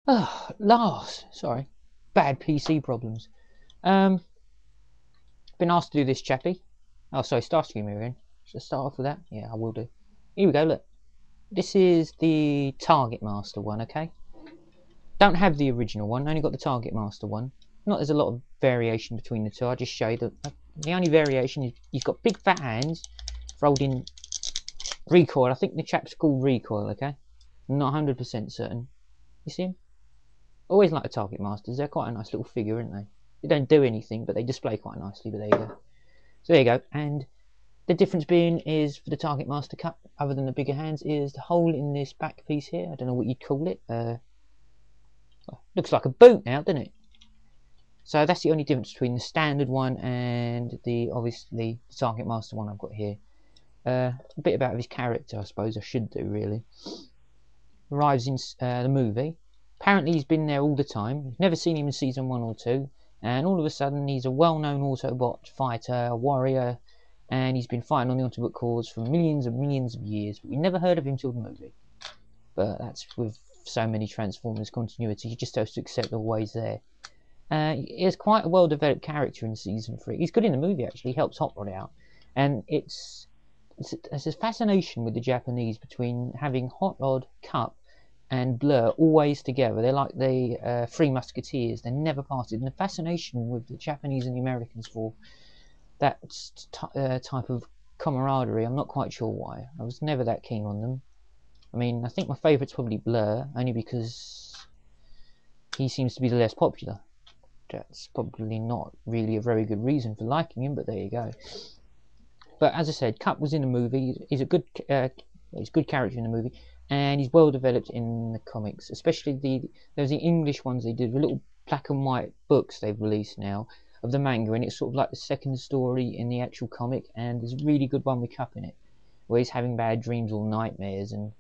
Oh, sorry. Bad PC problems. Been asked to do this, chappy. Oh, sorry, Starscream we're in. Should I start off with that? Yeah, I will do. Here we go, look. This is the Target Master one, okay? Don't have the original one, only got the Target Master one. Not there's a lot of variation between the two, I'll just show you that the only variation is he's got big fat hands for holding recoil. I think the chap's called recoil, okay? I'm not 100% certain. You see him? Always like the Target Masters, they're quite a nice little figure, aren't they? They don't do anything, but they display quite nicely, but there you go. So there you go, and the difference being is for the Target Master Cup, other than the bigger hands, is the hole in this back piece here. I don't know what you'd call it. Looks like a boot now, doesn't it? So that's the only difference between the standard one and the obviously the Target Master one I've got here. A bit about his character, I suppose I should do really. Arrives in the movie. Apparently he's been there all the time. You've never seen him in season 1 or 2, and all of a sudden he's a well-known Autobot fighter, a warrior, and he's been fighting on the Autobot cause for millions and millions of years, but we never heard of him till the movie. But that's with so many Transformers continuity, you just have to accept the ways there. He has quite a well-developed character in season 3. He's good in the movie actually. He helps Hot Rod out, and it's a fascination with the Japanese between having Hot Rod, Cup, and Blur always together. They're like the Three Musketeers. They're never parted. And the fascination with the Japanese and the Americans for that type of camaraderie, I'm not quite sure why. I was never that keen on them. I mean, I think my favourite's probably Blur, only because he seems to be the less popular. That's probably not really a very good reason for liking him, but there you go. But as I said, Cup was in the movie. He's a good character in the movie, and he's well developed in the comics. Especially there's the English ones they did, the little black and white books they've released now of the manga, and it's sort of like the second story in the actual comic. And there's a really good one with Cup in it, where he's having bad dreams or nightmares, and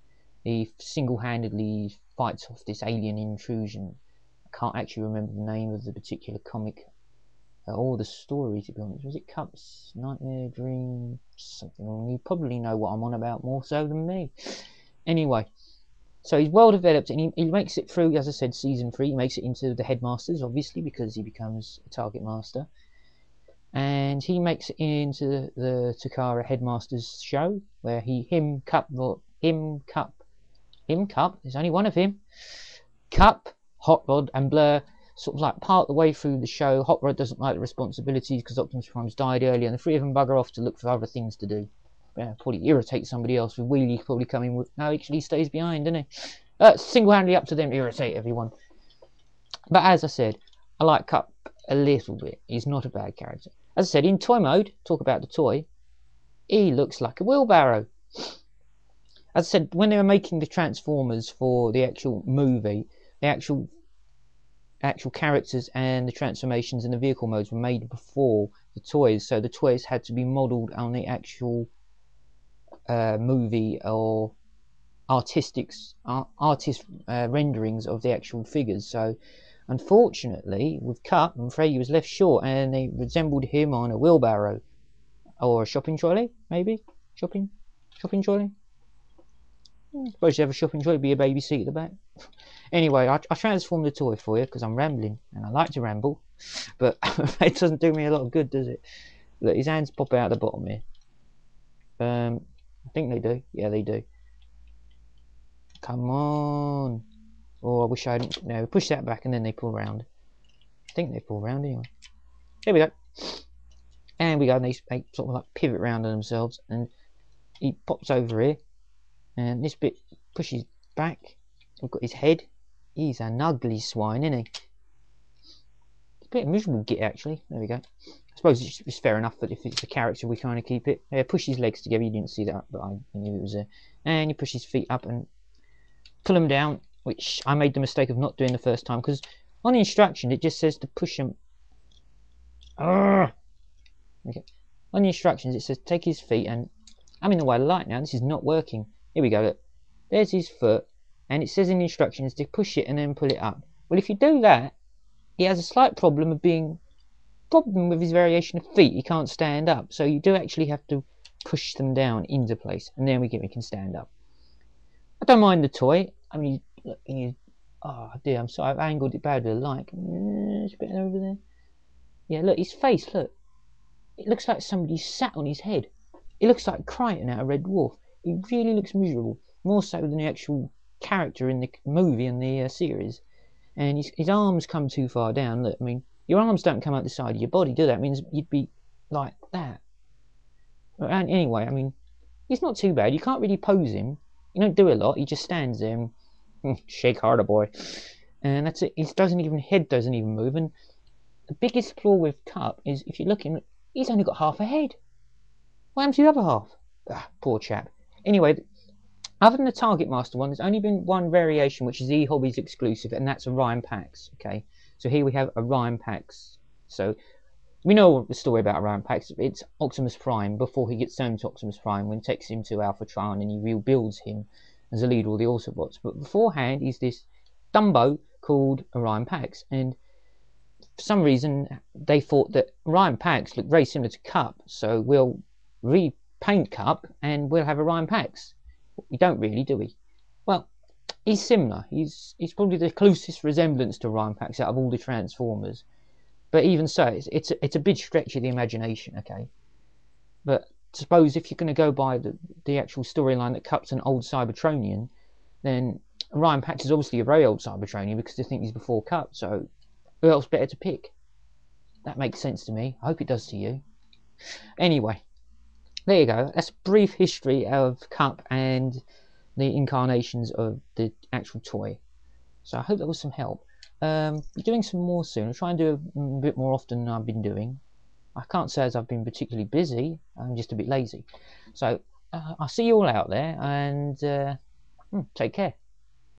he single-handedly fights off this alien intrusion. I can't actually remember the name of the particular comic or the story, to be honest. Was it Cup's Nightmare Dream something wrong? You probably know what I'm on about more so than me. Anyway, so he's well developed, and he makes it through, as I said, season 3. He makes it into the Headmasters, obviously, because he becomes a Target Master. And he makes it into the Takara Headmasters show, where Cup, there's only one of him, Cup, Hot Rod, and Blur, sort of like part the way through the show. Hot Rod doesn't like the responsibilities because Optimus Prime's died early, and the three of them bugger off to look for other things to do. Yeah, probably irritate somebody else. With Wheelie probably coming with. No, actually he stays behind, doesn't he? Single-handedly up to them to irritate everyone. But as I said, I like Cup a little bit. He's not a bad character. As I said, in toy mode, talk about the toy, he looks like a wheelbarrow. As I said, when they were making the Transformers for the actual movie, the actual characters and the transformations and the vehicle modes were made before the toys, so the toys had to be modelled on the actual movie or artist renderings of the actual figures. So unfortunately with Cup, I'm afraid he was left short, and they resembled him on a wheelbarrow or a shopping trolley, maybe. Shopping trolley. I suppose you have a shopping trolley, be a baby seat at the back. Anyway, I transformed the toy for you because I'm rambling, and I like to ramble, but it doesn't do me a lot of good, does it? Look, his hands pop out the bottom here. I think they do. Yeah, they do. Come on. Oh, I wish I hadn't. No, push that back and then they pull round. I think they pull round anyway. There we go. And we go, and they sort of like pivot round on themselves, and he pops over here, and this bit pushes back. We've got his head. He's an ugly swine, isn't he? It's a bit of a miserable git, actually. There we go. I suppose it's fair enough that if it's a character, we kind of keep it. Push his legs together. You didn't see that, but I knew it was there. And you push his feet up and pull them down, which I made the mistake of not doing the first time, because on the instruction it just says to push them. Okay. On the instructions it says take his feet, and I'm in the way of the light now. This is not working. Here we go. Look. There's his foot. And it says in the instructions to push it and then pull it up. Well, if you do that, he has a slight problem with his variation of feet. He can't stand up, so you do actually have to push them down into place, and then we can stand up. I don't mind the toy. I mean, Oh dear, I'm sorry, I've angled it bad with the light. It's a bit over there. Yeah, look, his face, look. It looks like somebody sat on his head. It looks like Crichton out of Red Dwarf. He really looks miserable, more so than the actual character in the movie and the series. And his arms come too far down. Look, I mean, your arms don't come out the side of your body, do they? That means you'd be like that. And anyway, I mean, he's not too bad. You can't really pose him. You don't do a lot. He just stands there and shake harder, boy. And that's it. His head doesn't even move. And the biggest flaw with Kup is if you look at him, he's only got half a head. What happens to the other half? Ah, poor chap. Anyway, other than the Target Master one, there's only been one variation, which is eHobbies exclusive, and that's Orion Pax. Okay, so here we have Orion Pax. So we know the story about Orion Pax. It's Optimus Prime before he gets turned to Optimus Prime, when he takes him to Alphatron and he rebuilds him as a leader of the Autobots. But beforehand, he's this Dumbo called Orion Pax, and for some reason they thought that Orion Pax looked very similar to Kup, so we'll repaint Kup and we'll have Orion Pax. We don't really, do we? Well, he's similar. He's probably the closest resemblance to Orion Pax out of all the Transformers. But even so, it's a big stretch of the imagination, okay? But suppose if you're going to go by the actual storyline that Kup's an old Cybertronian, then Orion Pax is obviously a very old Cybertronian because they think he's before Kup, so who else better to pick? That makes sense to me. I hope it does to you. Anyway, there you go. That's a brief history of Kup and the incarnations of the actual toy. So I hope that was some help. Be doing some more soon. I'll try and do a bit more often than I've been doing. I can't say as I've been particularly busy. I'm just a bit lazy. So I'll see you all out there, and take care.